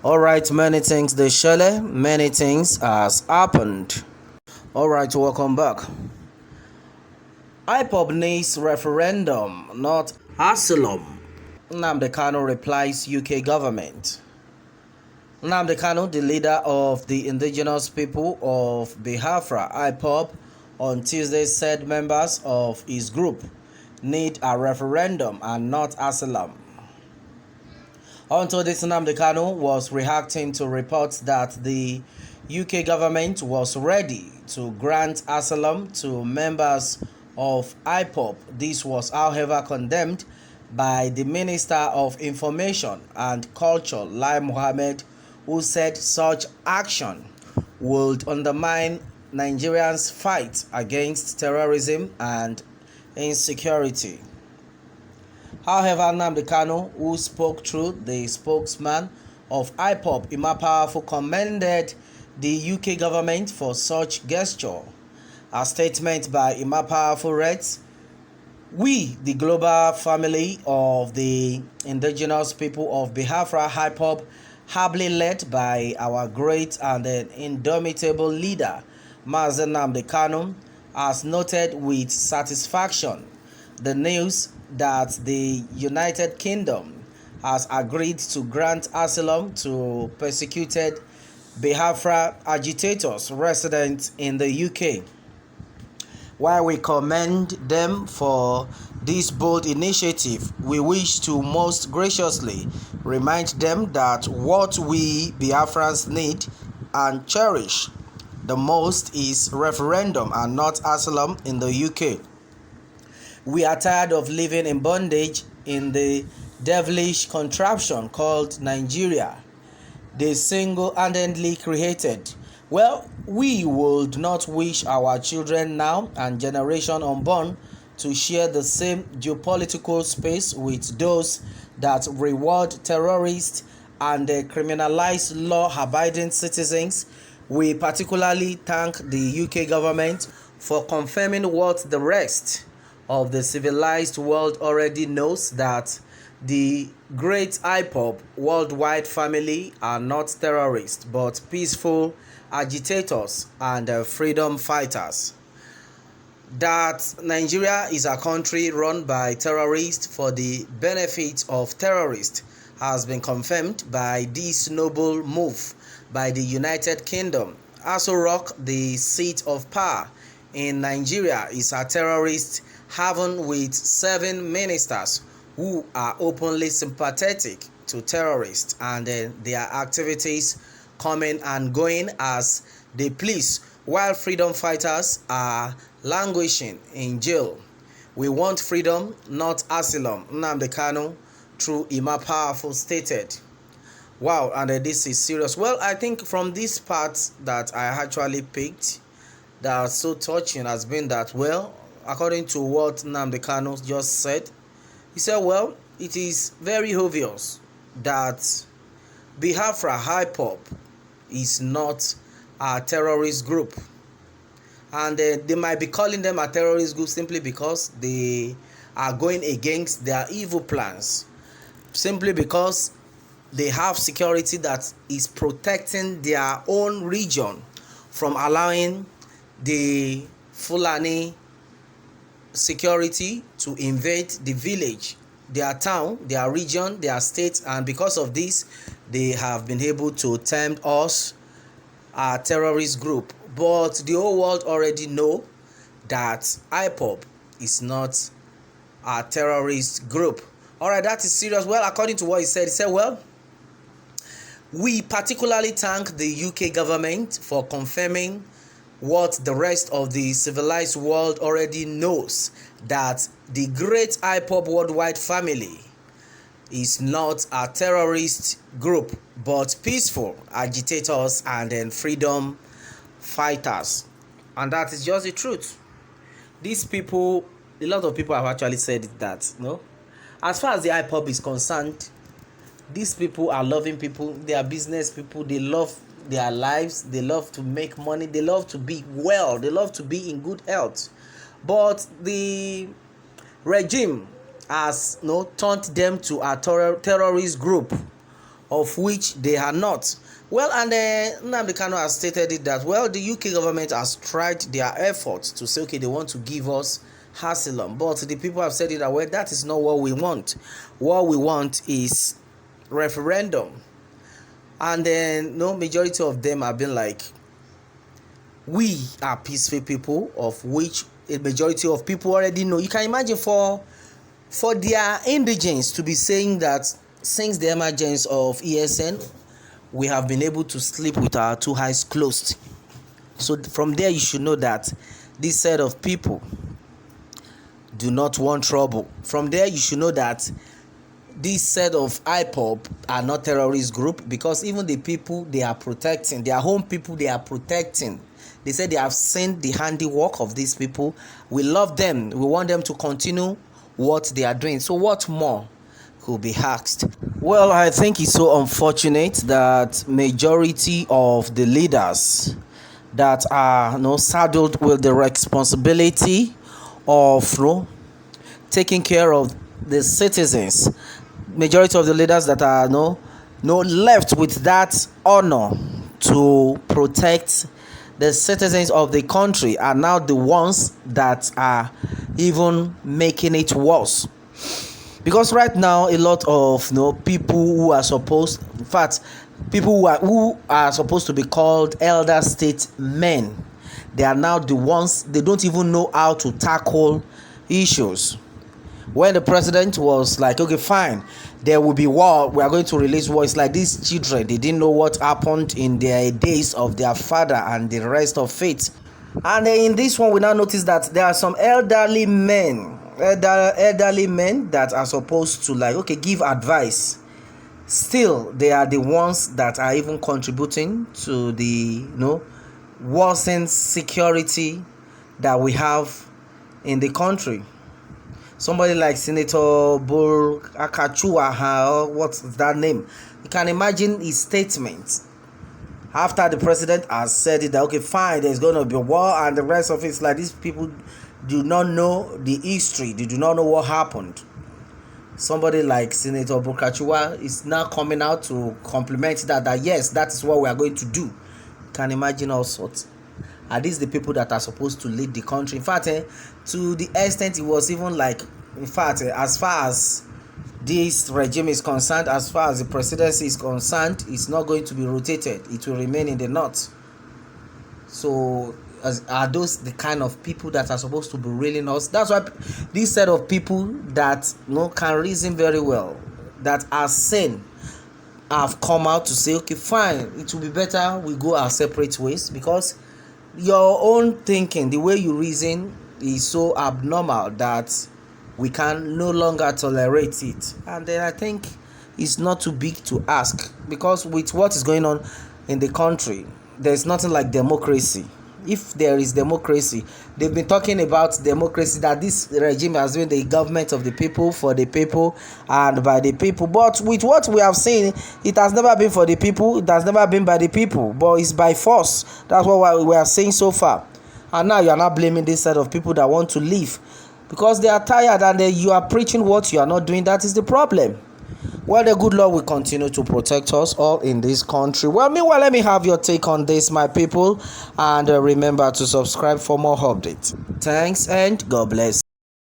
Alright, many things they surely, many things has happened. Alright, welcome back. Ipob needs referendum, not Asylum. Nnamdi Kanu replies UK government. Nnamdi Kanu, the leader of the indigenous people of Biafra, Ipob, on Tuesday said members of his group need a referendum and not Asylum. Until this, Nnamdi Kanu was reacting to reports that the UK government was ready to grant asylum to members of Ipob. This was, however, condemned by the Minister of Information and Culture, Lai Mohammed, who said such action would undermine Nigerians' fight against terrorism and insecurity. However, Nnamdi Kanu, who spoke through the spokesman of Ipob, Powerful, commended the UK government for such gesture. A statement by Powerful reads, "We, the global family of the indigenous people of Biafra, Ipob, ably led by our great and indomitable leader, Mazi Nnamdi Kanu, has noted with satisfaction the news that the United Kingdom has agreed to grant asylum to persecuted Biafra agitators resident in the UK. While we commend them for this bold initiative, we wish to most graciously remind them that what we Biafrans need and cherish the most is referendum and not asylum in the UK. We are tired of living in bondage in the devilish contraption called Nigeria, they single-handedly created. Well, we would not wish our children now and generation unborn to share the same geopolitical space with those that reward terrorists and criminalize law-abiding citizens. We particularly thank the UK government for confirming what the rest of the civilized world already knows, that the great Ipob worldwide family are not terrorists but peaceful agitators and freedom fighters. That Nigeria is a country run by terrorists for the benefit of terrorists has been confirmed by this noble move by the United Kingdom. Aso Rock, the seat of power in Nigeria, is a terrorist haven with 7 ministers who are openly sympathetic to terrorists and their activities coming and going as they please, while freedom fighters are languishing in jail. We want freedom, not asylum, Nnamdi Kanu, through Powerful stated. Wow, and this is serious. Well, I think from this part that I actually picked that was so touching has been that, well, according to what Nnamdi Kanu just said, he said, well, it is very obvious that Biafra Ipob is not a terrorist group. And they might be calling them a terrorist group simply because they are going against their evil plans. Simply because they have security that is protecting their own region from allowing the Fulani security to invade the village, their town, their region, their state, and because of this they have been able to term us a terrorist group. But the whole world already know that Ipob is not a terrorist group. Alright, that is serious. Well, according to what he said, well, we particularly thank the UK government for confirming what the rest of the civilized world already knows, that the great Ipob worldwide family is not a terrorist group but peaceful agitators and then freedom fighters. And that is just the truth. These people, a lot of people have actually said that, no, as far as the Ipob is concerned, these people are loving people, they are business people, they love their lives, they love to make money, they love to be well, they love to be in good health. But the regime has turned them to a terrorist group of which they are not. Well, and Nnamdi Kanu has stated it that, well, the UK government has tried their efforts to say, okay, they want to give us asylum, but the people have said it that, well, that is not what we want. What we want is referendum. And then no majority of them have been like, we are peaceful people, of which a majority of people already know. You can imagine for their indigents to be saying that since the emergence of ESN, we have been able to sleep with our two eyes closed. So from there you should know that this set of people do not want trouble. From there you should know that this set of Ipob are not terrorist group, because even the people they are protecting, their home people they are protecting, they said they have seen the handiwork of these people. We love them. We want them to continue what they are doing. So what more could be asked? Well, I think it's so unfortunate that majority of the leaders that are saddled with the responsibility of taking care of the citizens, majority of the leaders that are left with that honor to protect the citizens of the country are now the ones that are even making it worse. Because right now a lot of people who are supposed, in fact, people who are supposed to be called elder statesmen, they are now the ones, they don't even know how to tackle issues. When the president was like, okay, fine, there will be war, we are going to release war, it's like these children, they didn't know what happened in their days of their father and the rest of it. And in this one we now notice that there are some elderly men that are supposed to give advice. Still they are the ones that are even contributing to the worsened security that we have in the country. Somebody like Senator Bull Akachua, what's that name? You can imagine his statement after the president has said it that, okay, fine, there's going to be war, and the rest of it's like these people do not know the history, they do not know what happened. Somebody like Senator Bukachua is now coming out to compliment that yes, that is what we are going to do. You can imagine all sorts. Are these the people that are supposed to lead the country? In fact, to the extent it was even like, in fact, as far as this regime is concerned, as far as the presidency is concerned, it's not going to be rotated. It will remain in the north. So are those the kind of people that are supposed to be ruling us? That's why this set of people that can reason very well, that are sane, have come out to say, okay, fine, it will be better we go our separate ways, because your own thinking, the way you reason, is so abnormal that we can no longer tolerate it. And then I think it's not too big to ask, because with what is going on in the country, there's nothing like democracy. If there is democracy, they've been talking about democracy, that this regime has been the government of the people, for the people, and by the people. But with what we have seen, it has never been for the people, it has never been by the people, but it's by force. That's what we are saying so far. And now you are not blaming this set of people that want to leave because they are tired, and you are preaching what you are not doing. That is the problem. Well, the good Lord will continue to protect us all in this country. Well, meanwhile, let me have your take on this, my people. And remember to subscribe for more updates. Thanks and God bless.